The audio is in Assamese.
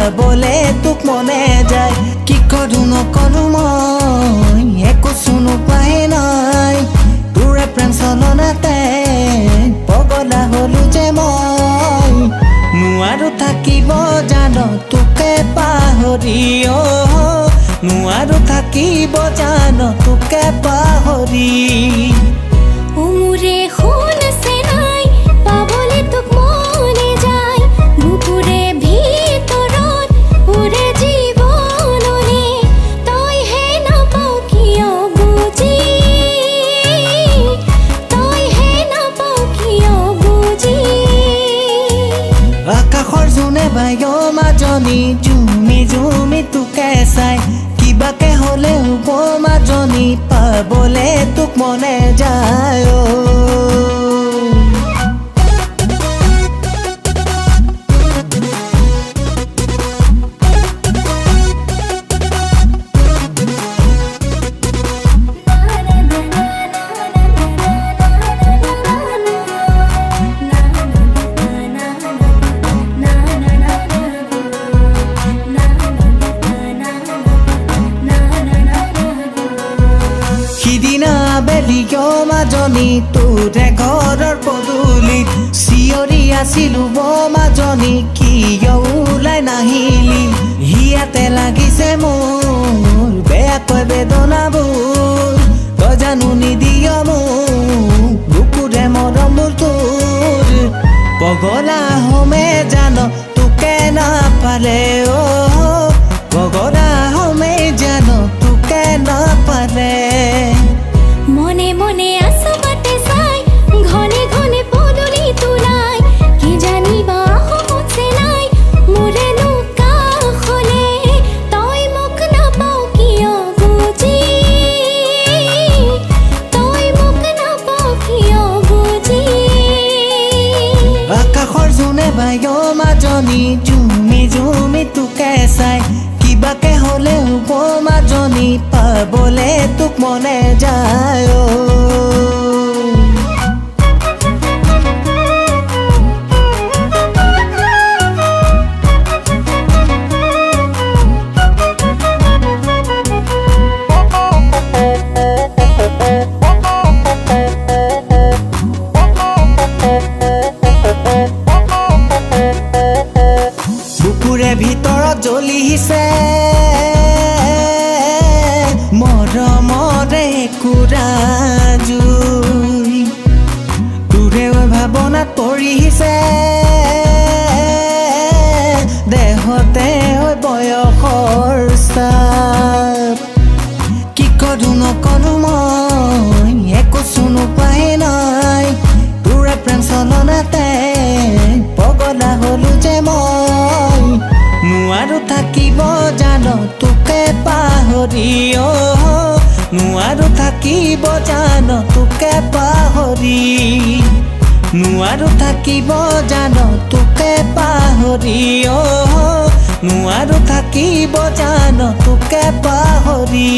পাবলে তোক মনে যায় কি কৰো নকৰো মই একো শুনো পাই নাই তোৰে প্ৰেম চলনাতে পগলা হলো যে মই নোৱাৰো থাকিব জানো তোকে পাহৰি নোৱাৰো থাকিব জানো তোকে পাহৰি উমুৰে খুন আছে নাই পাবলে তোক মনে যায় বুকুৰে ভিতৰত উৰে জীৱনলে তই হে নাপাও কিয় বুজি তই হে নাপাও কিয় বুজি আকাশৰ জোনে বায়ো মাজনী জুমি জুমি তোকে চাই কিবাকে হলে হ'ব মাজনী পাবলে তোক মনে যায় সিদিনা আবেলিও মাজনী তোৰে ঘৰৰ পদূলিত চিঞৰি আছিলো মাজনী কিয় ওলাই নাহিলি হিয়াতে লাগিছে মোৰ বেয়াকৈ বেদনাবোৰ তই জানো নিদিয় মোক বুকুৰে মৰমবোৰ তোৰ পগলা হমে জানো তোকে নাপালে পগলা হমে জানো তোকে নাপালে মনে মনে আছো বাটে চাই ঘনে ঘনে পদূলি তোলাই কি জানিবা সমছে নাই মোৰে লুকা হলে তই মোক নাপাও কিয় বুজি তই মোক নাপাও কিয় বুজি আকাশৰ জোনে বায়ো মাজনী জুমি জুমি তোকে চাই কিবাকে হলে হ'ব মাজনী পাবলে তোক মনে যায় বুকুৰে ভিতৰত জ্বলিছে মৰমৰে কুৰা জুই তোৰে ভাৱনাত পৰিছে দেহতে বয়সৰ চাপ কি কৰো নকৰো মই একো শুনো পাই নাই তোৰে প্ৰেম চলনাতে পগলা হলো যে মই নোৱাৰো থাকিব জানো তোকে পাহৰি নোৱাৰো থাকিব জানো তোকে পাহৰি নোৱাৰো থাকিব জানো তোকে পাহৰি নোৱাৰো থাকিব জানো তোকে পাহৰি